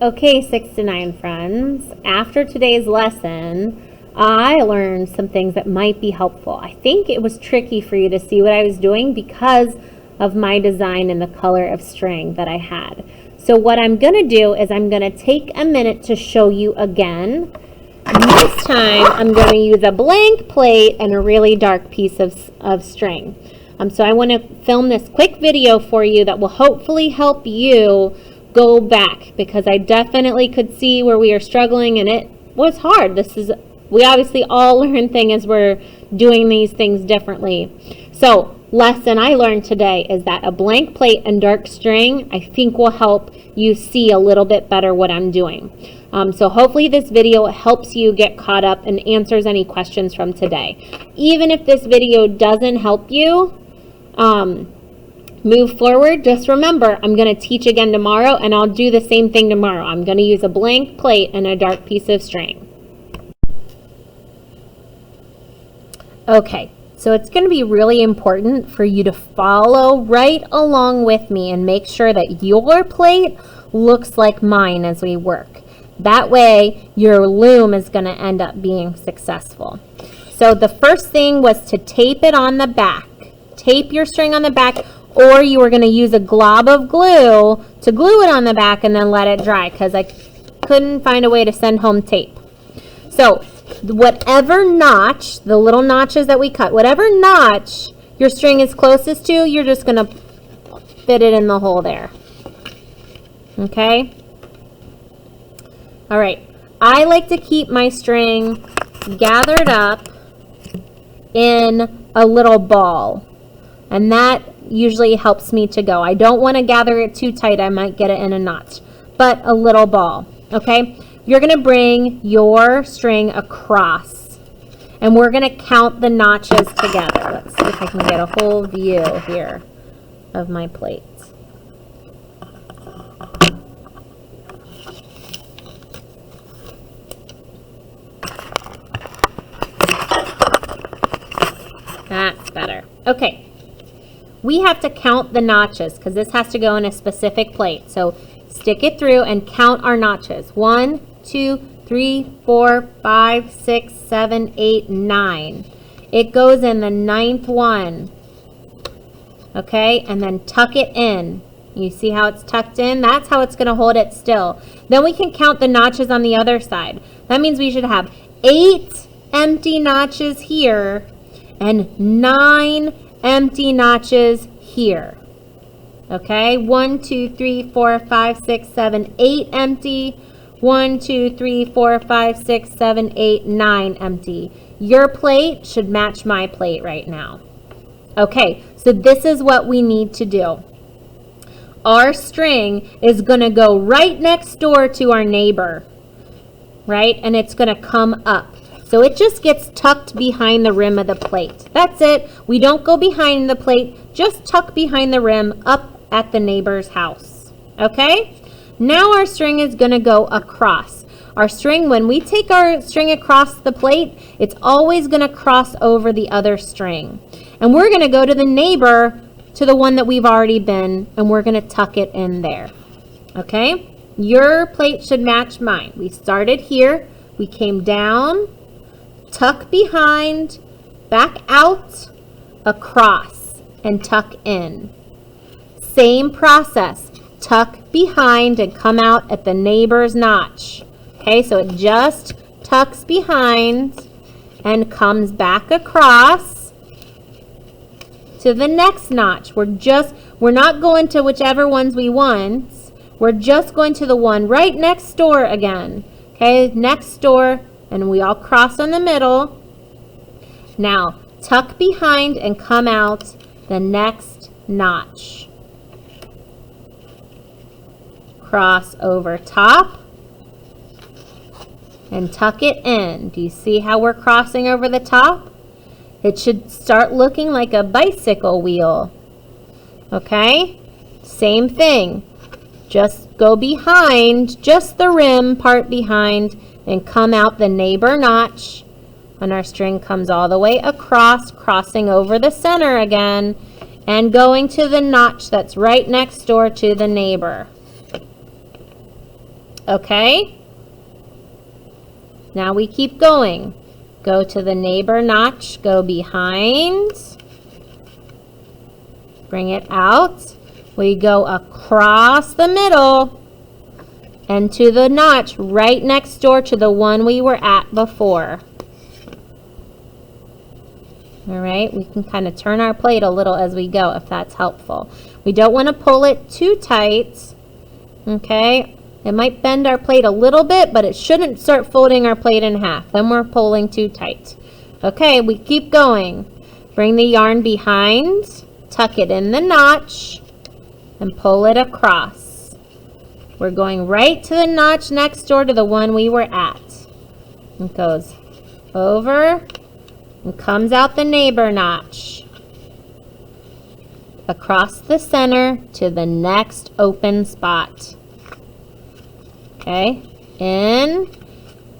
Okay, 6 to 9 friends, after today's lesson, I learned some things that might be helpful. I think it was tricky for you to see what I was doing because of my design and the color of string that I had. So what I'm going to do is I'm going to take a minute to show you again. This time I'm going to use a blank plate and a really dark piece of string. So I want to film this quick video for you that will hopefully help you go back, because I definitely could see where we are struggling and it was hard. We obviously all learn things as we're doing these things differently. So lesson I learned today is that a blank plate and dark string I think will help you see a little bit better what I'm doing. So hopefully this video helps you get caught up and answers any questions from today. Even if this video doesn't help you move forward, just remember, I'm going to teach again tomorrow, and I'll do the same thing tomorrow. I'm going to use a blank plate and a dark piece of string. Okay, so it's going to be really important for you to follow right along with me and make sure that your plate looks like mine as we work. That way, your loom is going to end up being successful. So the first thing was to tape it on the back. Tape your string on the back, or you were going to use a glob of glue to glue it on the back and then let it dry, because I couldn't find a way to send home tape. So whatever notch, the little notches that we cut, whatever notch your string is closest to, you're just going to fit it in the hole there. Okay? All right. I like to keep my string gathered up in a little ball, and that usually helps me to go. I don't want to gather it too tight. I might get it in a notch, but a little ball. Okay? You're going to bring your string across, and we're going to count the notches together. Let's see if I can get a whole view here of my plate. That's better. Okay. We have to count the notches because this has to go in a specific plate. So stick it through and count our notches. 1, 2, 3, 4, 5, 6, 7, 8, 9. It goes in the 9th one. Okay, and then tuck it in. You see how it's tucked in? That's how it's going to hold it still. Then we can count the notches on the other side. That means we should have 8 empty notches here and 9 empty notches here. Okay, 1, 2, 3, 4, 5, 6, 7, 8 empty. 1, 2, 3, 4, 5, 6, 7, 8, 9 empty. Your plate should match my plate right now. Okay, so this is what we need to do. Our string is going to go right next door to our neighbor, right? And it's going to come up. So it just gets tucked behind the rim of the plate. That's it. We don't go behind the plate, just tuck behind the rim up at the neighbor's house. Okay? Now our string is going to go across. Our string, when we take our string across the plate, it's always going to cross over the other string. And we're going to go to the neighbor, to the one that we've already been, and we're going to tuck it in there. Okay? Your plate should match mine. We started here. We came down, tuck behind, back out, across, and tuck in. Same process. Tuck behind and come out at the neighbor's notch. Okay, so it just tucks behind and comes back across to the next notch. We're not going to whichever ones we want. We're just going to the one right next door again. Okay, next door, and we all cross in the middle. Now, tuck behind and come out the next notch. Cross over top and tuck it in. Do you see how we're crossing over the top? It should start looking like a bicycle wheel. Okay? Same thing. Just go behind, just the rim part behind, and come out the neighbor notch. And our string comes all the way across, crossing over the center again, and going to the notch that's right next door to the neighbor. okay? Now we keep going. Go to the neighbor notch, go behind. Bring it out. We go across the middle and to the notch right next door to the one we were at before. All right, we can kind of turn our plate a little as we go if that's helpful. We don't want to pull it too tight, okay? It might bend our plate a little bit, but it shouldn't start folding our plate in half. Then we're pulling too tight. Okay, we keep going. Bring the yarn behind, tuck it in the notch, and pull it across. We're going right to the notch next door to the one we were at. It goes over and comes out the neighbor notch. Across the center to the next open spot. Okay, in,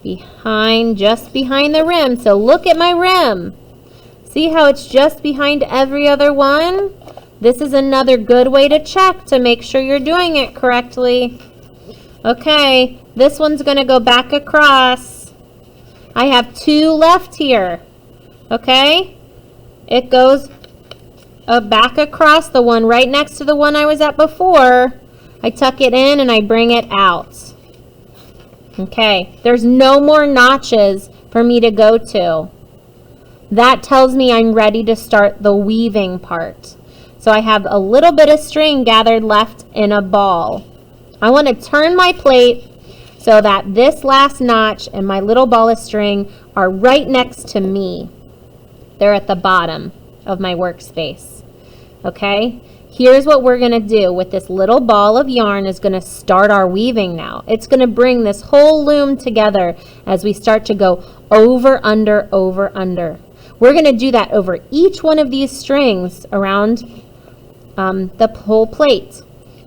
behind, just behind the rim. So look at my rim. See how it's just behind every other one? This is another good way to check to make sure you're doing it correctly. Okay, this one's going to go back across. I have 2 left here. Okay, it goes back across the one right next to the one I was at before. I tuck it in and I bring it out. Okay, there's no more notches for me to go to. That tells me I'm ready to start the weaving part. So I have a little bit of string gathered left in a ball. I want to turn my plate so that this last notch and my little ball of string are right next to me. They're at the bottom of my workspace. Okay? Here's what we're going to do with this little ball of yarn is going to start our weaving now. It's going to bring this whole loom together as we start to go over, under, over, under. We're going to do that over each one of these strings around the whole plate.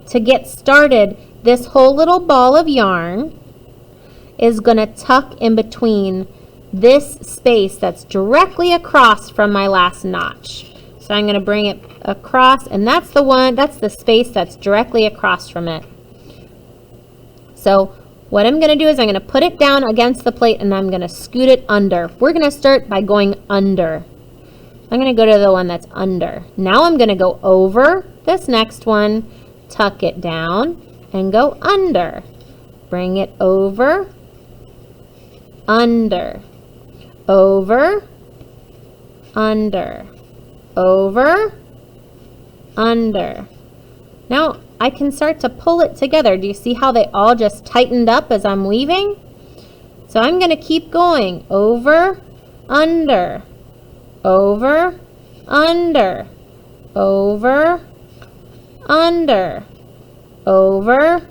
To get started, this whole little ball of yarn is going to tuck in between this space that's directly across from my last notch. So I'm going to bring it across, and that's the space that's directly across from it. So what I'm going to do is I'm going to put it down against the plate and I'm going to scoot it under. We're going to start by going under. I'm going to go to the one that's under. Now I'm going to go over this next one, tuck it down, and go under. Bring it over, under, over, under, over, under. Now I can start to pull it together. Do you see how they all just tightened up as I'm weaving? So I'm going to keep going. Over, under, over, under, over, under, over,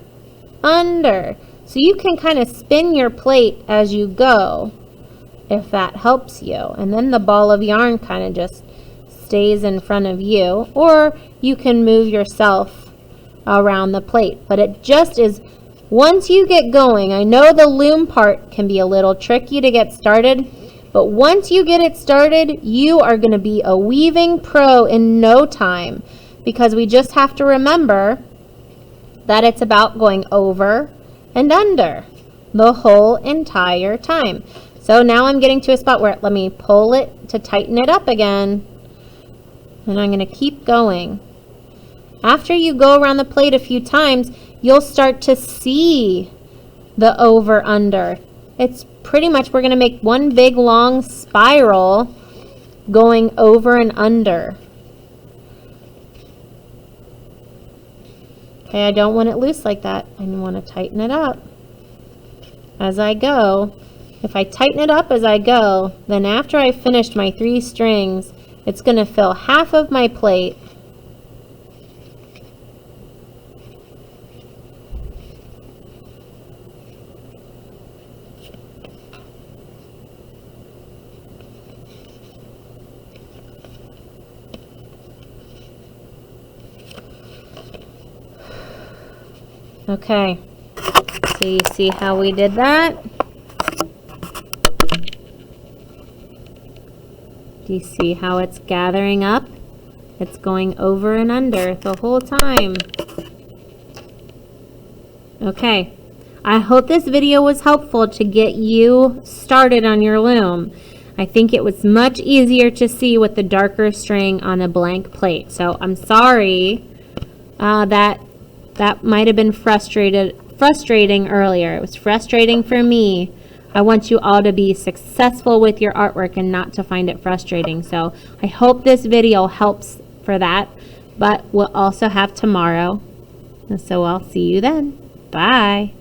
under. So you can kind of spin your plate as you go, if that helps you. And then the ball of yarn kind of just stays in front of you, or you can move yourself around the plate. But it just is, once you get going, I know the loom part can be a little tricky to get started, but once you get it started, you are going to be a weaving pro in no time, because we just have to remember that it's about going over and under the whole entire time. So now I'm getting to a spot where let me pull it to tighten it up again, and I'm going to keep going. After you go around the plate a few times, you'll start to see the over under. It's pretty much, we're going to make one big long spiral going over and under. Okay, I don't want it loose like that. I want to tighten it up as I go. If I tighten it up as I go, then after I've finished my 3 strings, it's going to fill half of my plate. Okay, so you see how we did that? Do you see how it's gathering up? It's going over and under the whole time. Okay, I hope this video was helpful to get you started on your loom. I think it was much easier to see with the darker string on a blank plate. So I'm sorry that might have been frustrating earlier. It was frustrating for me. I want you all to be successful with your artwork and not to find it frustrating. So I hope this video helps for that. But we'll also have tomorrow. So I'll see you then. Bye.